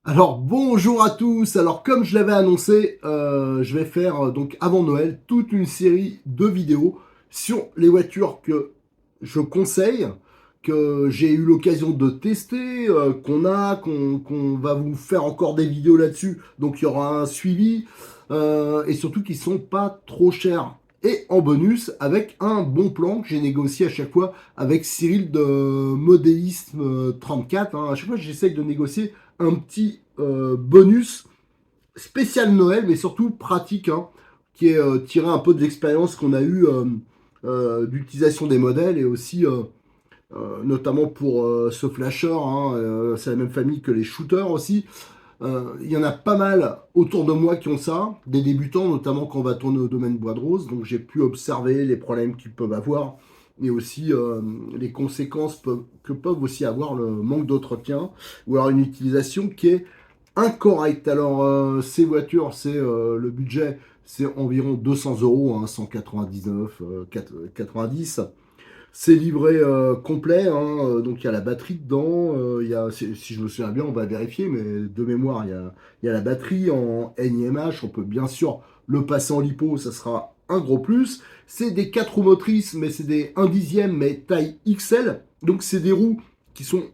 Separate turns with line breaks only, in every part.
Alors bonjour à tous, alors comme je l'avais annoncé, je vais faire donc avant Noël toute une série de vidéos sur les voitures que je conseille, que j'ai eu l'occasion de tester, qu'on va vous faire encore des vidéos là-dessus, donc il y aura un suivi, et surtout qui sont pas trop chers. Et en bonus, avec un bon plan que j'ai négocié à chaque fois avec Cyril de Modélisme 34, hein. À chaque fois j'essaye de négocier un petit bonus spécial Noël, mais surtout pratique, hein, qui est tiré un peu de l'expérience qu'on a eue d'utilisation des modèles et aussi notamment pour ce flasher, hein, c'est la même famille que les shooters aussi. Il y en a pas mal autour de moi qui ont ça, des débutants, notamment quand on va tourner au domaine Bois de Rose, donc j'ai pu observer les problèmes qu'ils peuvent avoir et aussi les conséquences que peuvent aussi avoir le manque d'entretien ou alors une utilisation qui est incorrecte. Alors, ces voitures, c'est le budget, c'est environ 200 euros, hein, 199, 90. C'est livré complet, hein, donc il y a la batterie dedans, il y a, si je me souviens bien, on va vérifier, mais de mémoire, il y a la batterie en NIMH, on peut bien sûr le passer en lipo, ça sera un gros plus. C'est des 4 roues motrices, mais c'est des 1 dixième, mais taille XL, donc c'est des roues qui sont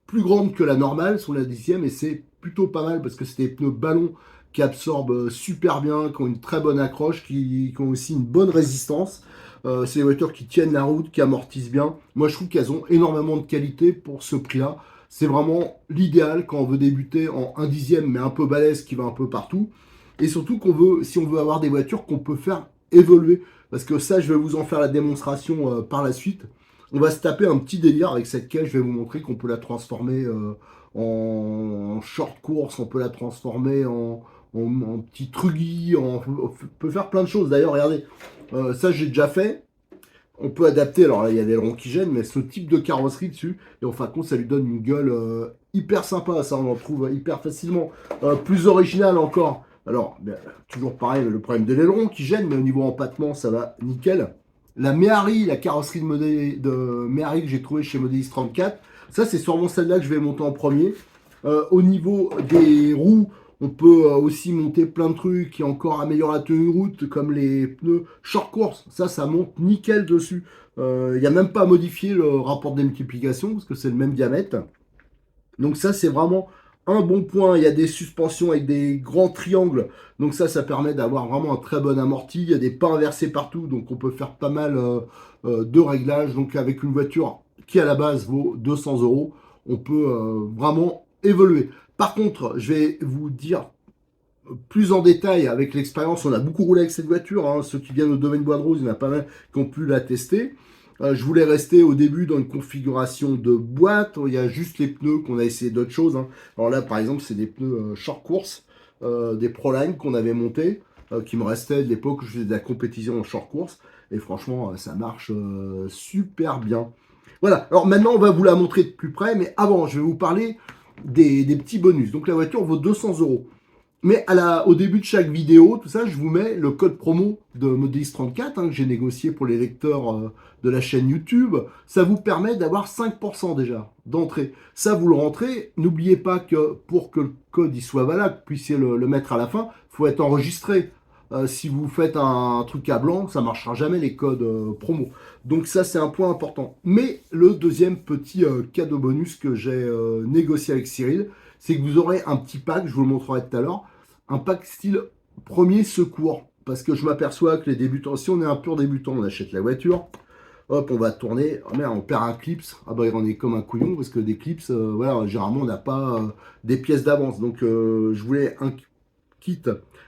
plus grandes que la normale, sur la dixième, et c'est plutôt pas mal parce que c'est des pneus ballons qui absorbent super bien, qui ont une très bonne accroche, qui ont aussi une bonne résistance. C'est des voitures qui tiennent la route, qui amortissent bien. Moi, je trouve qu'elles ont énormément de qualité pour ce prix-là. C'est vraiment l'idéal quand on veut débuter en 1 dixième, mais un peu balèze, qui va un peu partout. Et surtout si on veut avoir des voitures qu'on peut faire évoluer. Parce que ça, je vais vous en faire la démonstration par la suite. On va se taper un petit délire avec cette caisse. Je vais vous montrer qu'on peut la transformer en short course, on peut la transformer en petit truggy, on peut faire plein de choses. D'ailleurs, regardez, ça j'ai déjà fait. On peut adapter, alors là il y a des ronds qui gênent, mais ce type de carrosserie dessus, et en fin de compte ça lui donne une gueule hyper sympa, ça on en trouve hyper facilement. Plus original encore. Alors, ben, toujours pareil, le problème de l'aileron qui gêne, mais au niveau empattement ça va nickel. La Méhari, la carrosserie de Méhari que j'ai trouvé chez Modélis 34, ça c'est sûrement celle-là que je vais monter en premier. Au niveau des roues, on peut aussi monter plein de trucs qui encore améliorent la tenue de route, comme les pneus short course. Ça monte nickel dessus. Il n'y a même pas à modifier le rapport de multiplication parce que c'est le même diamètre. Donc ça, c'est vraiment un bon point. Il y a des suspensions avec des grands triangles. Donc ça permet d'avoir vraiment un très bon amorti. Il y a des pas inversés partout. Donc on peut faire pas mal de réglages. Donc avec une voiture qui à la base vaut 200 euros, on peut vraiment évoluer. Par contre, je vais vous dire plus en détail avec l'expérience. On a beaucoup roulé avec cette voiture, hein. Ceux qui viennent au domaine Bois de Rose, il y en a pas mal qui ont pu la tester. Je voulais rester au début dans une configuration de boîte. Il y a juste les pneus qu'on a essayé d'autres choses, hein. Alors là, par exemple, c'est des pneus short course, des Proline qu'on avait montés, qui me restaient de l'époque où je faisais de la compétition en short course. Et franchement, ça marche super bien. Voilà, alors maintenant, on va vous la montrer de plus près. Mais avant, je vais vous parler des petits bonus. Donc la voiture vaut 200 euros. Mais au début de chaque vidéo, tout ça, je vous mets le code promo de Modélis 34, hein, que j'ai négocié pour les lecteurs de la chaîne YouTube. Ça vous permet d'avoir 5% déjà d'entrée. Ça, vous le rentrez. N'oubliez pas que pour que le code il soit valable, que vous puissiez le mettre à la fin, il faut être enregistré. Si vous faites un truc à blanc, ça ne marchera jamais les codes promo. Donc ça, c'est un point important. Mais le deuxième petit cadeau bonus que j'ai négocié avec Cyril, c'est que vous aurez un petit pack, je vous le montrerai tout à l'heure, un pack style premier secours. Parce que je m'aperçois que les débutants, si on est un pur débutant, on achète la voiture, hop, on va tourner, oh merde, on perd un clips, ah bah on est comme un couillon, parce que des clips, voilà, généralement on n'a pas des pièces d'avance. Donc je voulais un kit,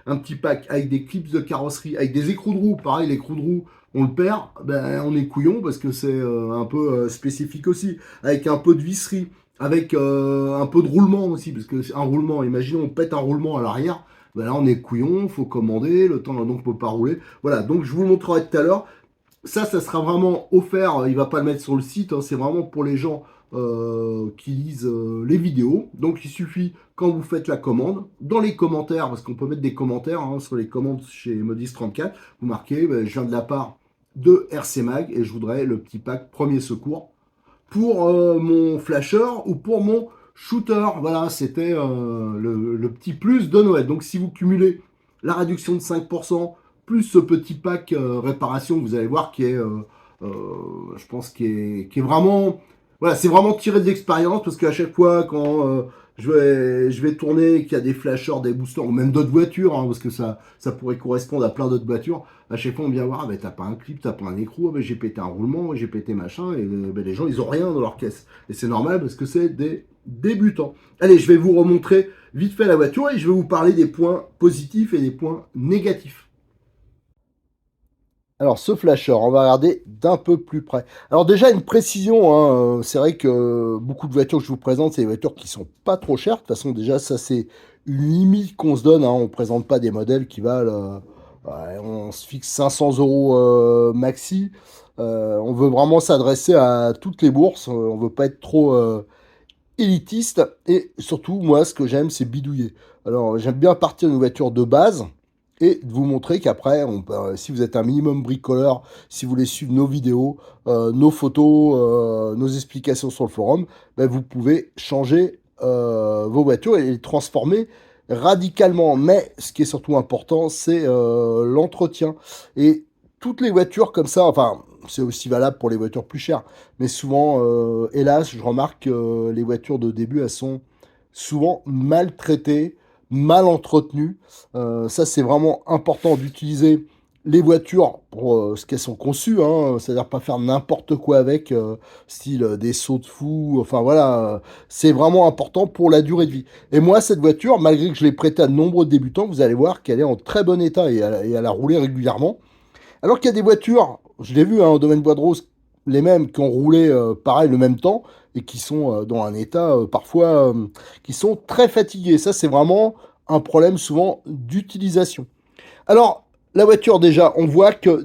un petit pack avec des clips de carrosserie, avec des écrous de roue, pareil, l'écrou de roue, on le perd, ben, on est couillon parce que c'est un peu spécifique aussi, avec un peu de visserie, avec un peu de roulement aussi, parce que c'est un roulement, imaginons on pète un roulement à l'arrière, ben là on est couillon, faut commander, le temps donc on peut pas rouler. Voilà, donc je vous le montrerai tout à l'heure. Ça sera vraiment offert. Il va pas le mettre sur le site, hein. C'est vraiment pour les gens qui lisent les vidéos. Donc il suffit, quand vous faites la commande, dans les commentaires, parce qu'on peut mettre des commentaires hein, sur les commandes chez Modis34, vous marquez, ben, je viens de la part de RC Mag et je voudrais le petit pack premier secours pour mon flasher ou pour mon Shooter, voilà, c'était le petit plus de Noël. Donc si vous cumulez la réduction de 5%, plus ce petit pack réparation, vous allez voir qui est, euh, je pense, qui est vraiment, voilà, c'est vraiment tiré de l'expérience, parce qu'à chaque fois, quand je vais tourner, qu'il y a des flashers, des boosters, ou même d'autres voitures, hein, parce que ça pourrait correspondre à plein d'autres voitures, à chaque fois on vient voir, ah, ben, t'as pas un clip, t'as pas un écrou, ah, ben, j'ai pété un roulement, j'ai pété machin, et ben, les gens ils ont rien dans leur caisse. Et c'est normal parce que c'est des débutants. Allez, je vais vous remontrer vite fait la voiture et je vais vous parler des points positifs et des points négatifs. Alors, ce flasher, on va regarder d'un peu plus près. Alors déjà, une précision, hein, c'est vrai que beaucoup de voitures que je vous présente, c'est des voitures qui sont pas trop chères. De toute façon, déjà, ça, c'est une limite qu'on se donne, hein. On ne présente pas des modèles qui valent, ouais, on se fixe 500 euros maxi. On veut vraiment s'adresser à toutes les bourses. On veut pas être trop élitiste. Et surtout, moi, ce que j'aime, c'est bidouiller. Alors, j'aime bien partir d'une voiture de base et de vous montrer qu'après, si vous êtes un minimum bricoleur, si vous voulez suivre nos vidéos, nos photos, nos explications sur le forum, ben, vous pouvez changer vos voitures et les transformer radicalement. Mais ce qui est surtout important, c'est l'entretien. Et toutes les voitures comme ça, enfin, c'est aussi valable pour les voitures plus chères, mais souvent, hélas, je remarque que les voitures de début, elles sont souvent maltraitées, mal entretenues. Ça, c'est vraiment important d'utiliser les voitures pour ce qu'elles sont conçues, hein, c'est-à-dire pas faire n'importe quoi avec, style des sauts de fou, enfin voilà, c'est vraiment important pour la durée de vie. Et moi, cette voiture, malgré que je l'ai prêtée à de nombreux débutants, vous allez voir qu'elle est en très bon état et elle a roulé régulièrement. Alors qu'il y a des voitures, je l'ai vu hein, au domaine Bois de Rose, les mêmes qui ont roulé pareil le même temps et qui sont dans un état parfois qui sont très fatigués. Ça, c'est vraiment un problème souvent d'utilisation. Alors, la voiture, déjà, on voit que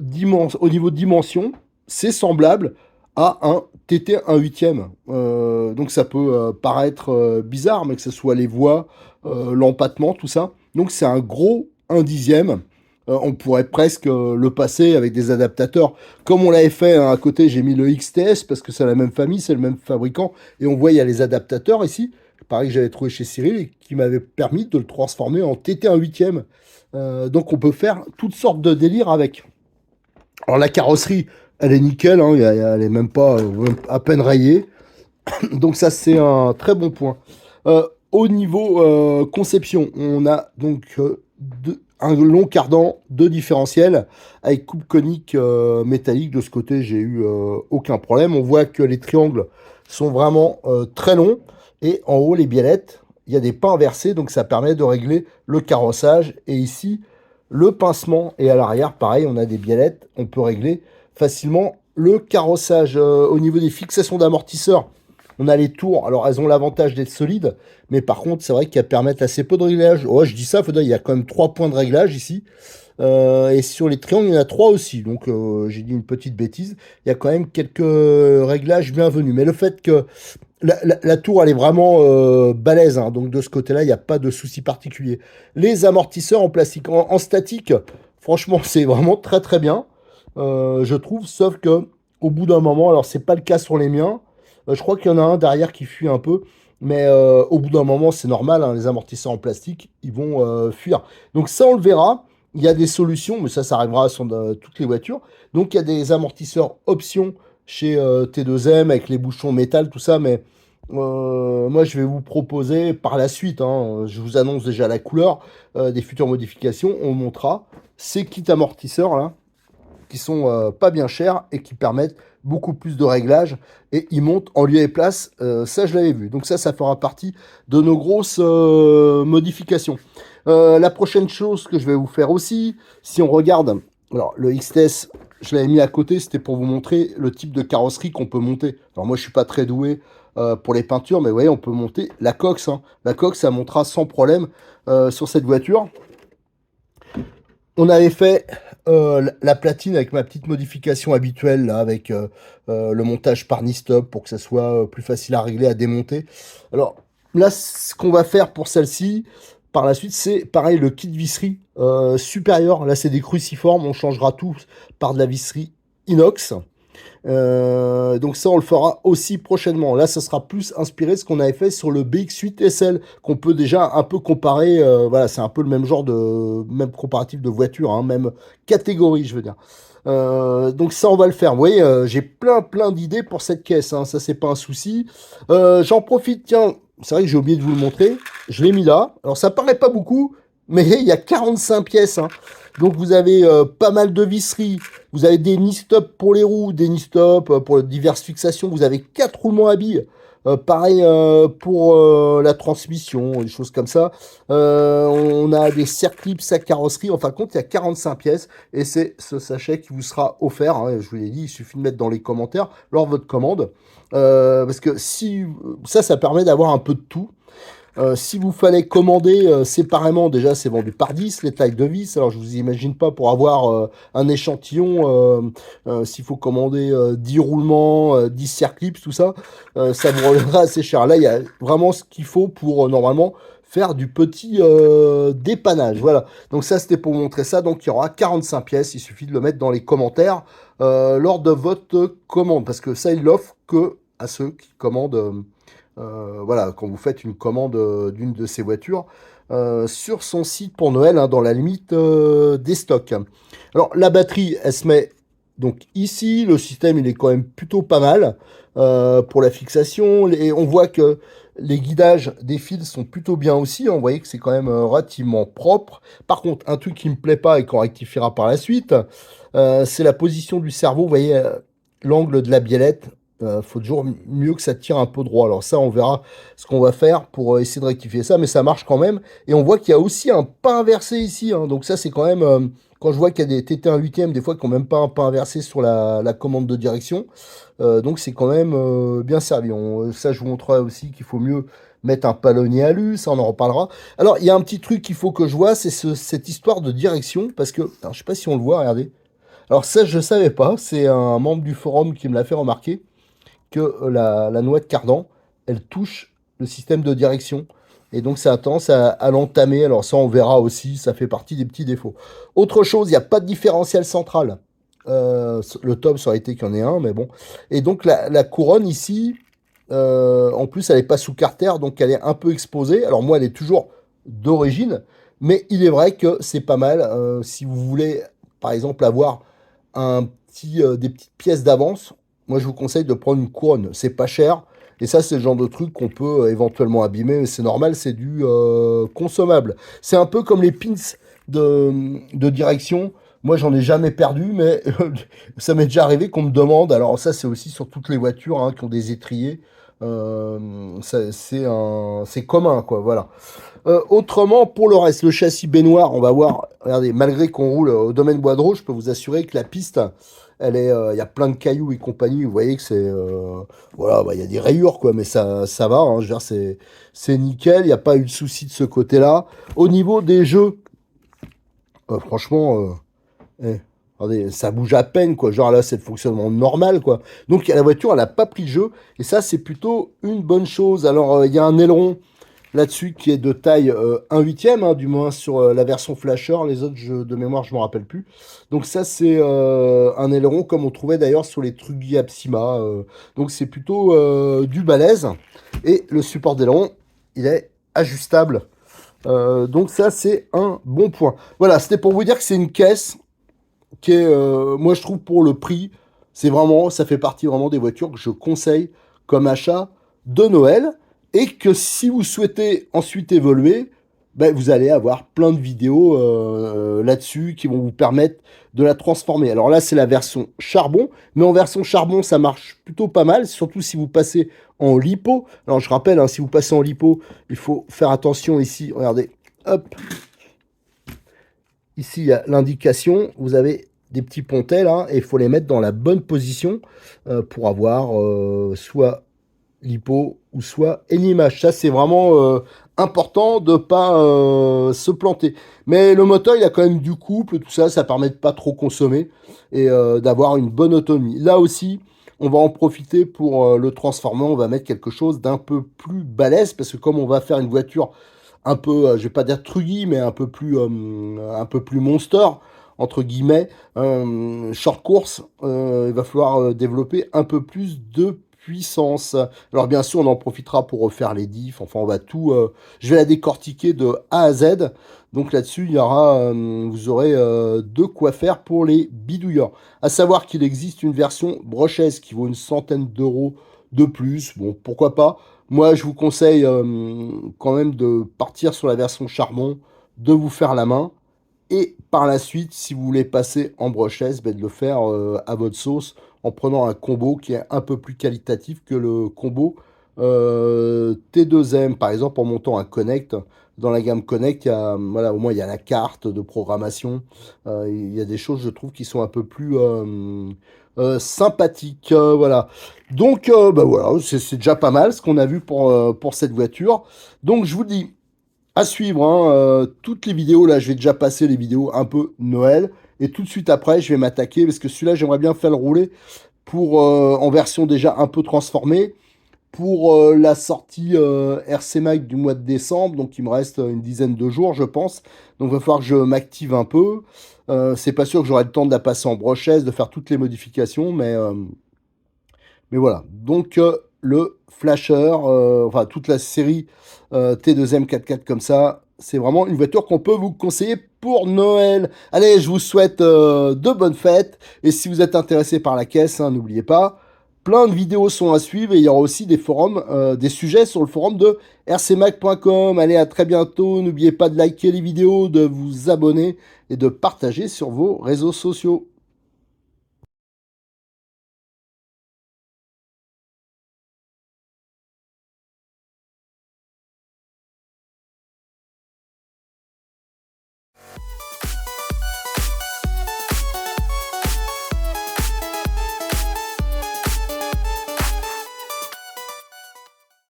au niveau de dimension, c'est semblable à un TT 1 huitième. Donc, ça peut paraître bizarre, mais que ce soit les voies, l'empattement, tout ça. Donc, c'est un gros 1 dixième. On pourrait presque le passer avec des adaptateurs. Comme on l'avait fait hein, à côté, j'ai mis le XTS parce que c'est la même famille, c'est le même fabricant. Et on voit, il y a les adaptateurs ici. Pareil que j'avais trouvé chez Cyril et qui m'avait permis de le transformer en TT 1 huitième. Donc on peut faire toutes sortes de délires avec. Alors la carrosserie, elle est nickel, hein, elle est même pas à peine rayée. Donc ça c'est un très bon point. Au niveau conception, on a donc un long cardan, deux différentiels avec coupe conique métallique. De ce côté, j'ai eu aucun problème. On voit que les triangles sont vraiment très longs et en haut les biellettes, il y a des pins inversés, donc ça permet de régler le carrossage. Et ici, le pincement et à l'arrière, pareil, on a des biellettes, on peut régler facilement le carrossage. Au niveau des fixations d'amortisseurs, on a les tours, alors elles ont l'avantage d'être solides, mais par contre, c'est vrai qu'elles permettent assez peu de réglage. Ouais, je dis ça, il y a quand même 3 points de réglage ici. Et sur les triangles, il y en a 3 aussi. Donc, j'ai dit une petite bêtise. Il y a quand même quelques réglages bienvenus. Mais le fait que la tour, elle est vraiment balèze. Hein, donc, de ce côté-là, il n'y a pas de souci particulier. Les amortisseurs en plastique, en statique, franchement, c'est vraiment très très bien. Je trouve, sauf que au bout d'un moment, alors c'est pas le cas sur les miens. Je crois qu'il y en a un derrière qui fuit un peu. Mais au bout d'un moment, c'est normal, hein, les amortisseurs en plastique, ils vont fuir. Donc ça, on le verra. Il y a des solutions, mais ça arrivera sur toutes les voitures. Donc il y a des amortisseurs options chez T2M avec les bouchons métal, tout ça. Mais moi, je vais vous proposer par la suite, hein, je vous annonce déjà la couleur des futures modifications. On montrera ces kits amortisseurs là qui sont pas bien chers et qui permettent beaucoup plus de réglages et ils montent en lieu et place, ça je l'avais vu. Donc ça fera partie de nos grosses modifications. La prochaine chose que je vais vous faire aussi, si on regarde, alors le XTS, je l'avais mis à côté, c'était pour vous montrer le type de carrosserie qu'on peut monter. Alors moi je suis pas très doué pour les peintures, mais vous voyez on peut monter la coque. Hein. La coque ça montera sans problème sur cette voiture. On avait fait la platine avec ma petite modification habituelle, là, avec le montage par Nistop pour que ça soit plus facile à régler, à démonter. Alors là, ce qu'on va faire pour celle-ci, par la suite, c'est pareil, le kit visserie supérieur. Là, c'est des cruciformes, on changera tout par de la visserie inox. Donc ça, on le fera aussi prochainement. Là, ça sera plus inspiré de ce qu'on avait fait sur le BX8 SL, qu'on peut déjà un peu comparer. Voilà, c'est un peu le même genre de, même comparatif de voiture, hein, même catégorie, je veux dire. Donc ça, on va le faire. Vous voyez, j'ai plein d'idées pour cette caisse, hein. Ça, c'est pas un souci. J'en profite, tiens, c'est vrai que j'ai oublié de vous le montrer. Je l'ai mis là. Alors, ça paraît pas beaucoup, mais il y a 45 pièces, hein. Donc, vous avez pas mal de visseries. Vous avez des knee-stops pour les roues, des knee-stops pour diverses fixations. Vous avez 4 roulements à billes. Pareil pour la transmission, des choses comme ça. On a des serre-clips, sa carrosserie. En fin de compte, il y a 45 pièces. Et c'est ce sachet qui vous sera offert, hein. Je vous l'ai dit, il suffit de mettre dans les commentaires lors de votre commande. Parce que si ça permet d'avoir un peu de tout. Si vous fallait commander séparément, déjà c'est vendu par 10, les tailles de vis. Alors je vous imagine pas pour avoir un échantillon, s'il faut commander 10 roulements, 10 circlips, tout ça, ça vous reviendra assez cher. Là, il y a vraiment ce qu'il faut pour normalement faire du petit dépannage. Voilà. Donc ça, c'était pour montrer ça. Donc il y aura 45 pièces. Il suffit de le mettre dans les commentaires lors de votre commande. Parce que ça, il l'offre que à ceux qui commandent. Voilà, quand vous faites une commande d'une de ces voitures sur son site pour Noël, hein, dans la limite des stocks. Alors la batterie, elle se met donc ici. Le système, il est quand même plutôt pas mal pour la fixation. Et on voit que les guidages des fils sont plutôt bien aussi, hein. Vous voyez que c'est quand même relativement propre. Par contre, un truc qui me plaît pas et qu'on rectifiera par la suite, c'est la position du cerveau. Vous voyez l'angle de la biellette. Faut toujours mieux que ça tire un peu droit. Alors ça, on verra ce qu'on va faire pour essayer de rectifier ça, mais ça marche quand même. Et on voit qu'il y a aussi un pas inversé ici, hein. Donc ça, c'est quand même... quand je vois qu'il y a des TT1 8e, des fois, qui n'ont même pas un pas inversé sur la commande de direction. Donc c'est quand même bien servi. Ça, je vous montrerai aussi qu'il faut mieux mettre un palonnier alu, ça on en reparlera. Alors, il y a un petit truc qu'il faut que je vois, c'est cette histoire de direction, parce que, alors, je sais pas si on le voit, regardez. Alors ça, je savais pas, c'est un membre du forum qui me l'a fait remarquer que la noix de cardan, elle touche le système de direction. Et donc, ça a tendance à l'entamer. Alors, ça, on verra aussi. Ça fait partie des petits défauts. Autre chose, il n'y a pas de différentiel central. Le top, ça aurait été qu'il y en ait un, mais bon. Et donc, la couronne ici, en plus, elle n'est pas sous carter, donc elle est un peu exposée. Alors, moi, elle est toujours d'origine. Mais il est vrai que c'est pas mal. Si vous voulez, par exemple, avoir des petites pièces d'avance, moi, je vous conseille de prendre une couronne. C'est pas cher. Et ça, c'est le genre de truc qu'on peut éventuellement abîmer. Mais c'est normal, c'est du consommable. C'est un peu comme les pins de direction. Moi, j'en ai jamais perdu, mais ça m'est déjà arrivé qu'on me demande. Alors, ça, c'est aussi sur toutes les voitures, hein, qui ont des étriers. C'est commun, quoi. Voilà. Autrement, pour le reste, le châssis baignoire, on va voir. Regardez, malgré qu'on roule au domaine bois de Raux, je peux vous assurer que la piste, il y a plein de cailloux et compagnie. Vous voyez que c'est, voilà, bah, il y a des rayures, quoi, mais ça va, hein. Je veux dire, c'est nickel. Il n'y a pas eu de souci de ce côté-là. Au niveau des jeux, franchement, regardez, ça bouge à peine, quoi. Genre là, c'est le fonctionnement normal, quoi. Donc la voiture, elle n'a pas pris le jeu, et ça, c'est plutôt une bonne chose. Alors, il y a un aileron là-dessus qui est de taille 1/8, hein, du moins sur la version Flasher. Les autres, de mémoire, je ne me rappelle plus. Donc ça, c'est un aileron comme on trouvait d'ailleurs sur les Trugy Apsima. Donc c'est plutôt du balèze. Et le support d'aileron, il est ajustable. Donc ça, c'est un bon point. Voilà, c'était pour vous dire que c'est une caisse qui est, moi je trouve pour le prix, c'est vraiment, ça fait partie vraiment des voitures que je conseille comme achat de Noël, et que si vous souhaitez ensuite évoluer, ben, vous allez avoir plein de vidéos là-dessus qui vont vous permettre de la transformer. Alors là, c'est la version charbon, mais en version charbon, ça marche plutôt pas mal, surtout si vous passez en lipo. Alors je rappelle, hein, si vous passez en lipo, il faut faire attention ici, regardez, hop, ici, il y a l'indication. Vous avez des petits pontets là, et il faut les mettre dans la bonne position pour avoir soit l'hypo ou soit une image. Ça, c'est vraiment important de ne pas se planter. Mais le moteur, il a quand même du couple, tout ça, ça permet de pas trop consommer et d'avoir une bonne autonomie. Là aussi, on va en profiter pour le transformer. On va mettre quelque chose d'un peu plus balèze, parce que comme on va faire une voiture un peu, je vais pas dire truggy, mais un peu plus monster. entre guillemets, short course, il va falloir développer un peu plus de puissance. Alors bien sûr, on en profitera pour refaire les diffs, enfin on va tout... je vais la décortiquer de A à Z, donc là-dessus, il y aura, vous aurez de quoi faire pour les bidouilleurs. À savoir qu'il existe une version brochaise qui vaut une centaine d'euros de plus, bon pourquoi pas. Moi, je vous conseille quand même de partir sur la version charbon, de vous faire la main. Et par la suite, si vous voulez passer en brochaise, ben, de le faire à votre sauce en prenant un combo qui est un peu plus qualitatif que le combo T2M. Par exemple, en montant un Connect, dans la gamme Connect, il y a, voilà, au moins il y a la carte de programmation. Il y a des choses, je trouve, qui sont un peu plus sympathiques. Voilà. Donc, ben voilà, c'est déjà pas mal ce qu'on a vu pour cette voiture. Donc, je vous dis à suivre, hein, toutes les vidéos, là, je vais déjà passer les vidéos un peu Noël. Et tout de suite après, je vais m'attaquer, parce que celui-là, j'aimerais bien faire le rouler pour, en version déjà un peu transformée, pour la sortie RC Mag du mois de décembre. Donc, il me reste une dizaine de jours, je pense. Donc, il va falloir que je m'active un peu. C'est pas sûr que j'aurai le temps de la passer en brochaise, de faire toutes les modifications, mais voilà. Donc, le Flasher, enfin, toute la série T2M 4x4 comme ça, c'est vraiment une voiture qu'on peut vous conseiller pour Noël. Allez, je vous souhaite de bonnes fêtes. Et si vous êtes intéressé par la caisse, hein, n'oubliez pas, plein de vidéos sont à suivre et il y aura aussi des forums, des sujets sur le forum de rcmac.com. Allez, à très bientôt. N'oubliez pas de liker les vidéos, de vous abonner et de partager sur vos réseaux sociaux.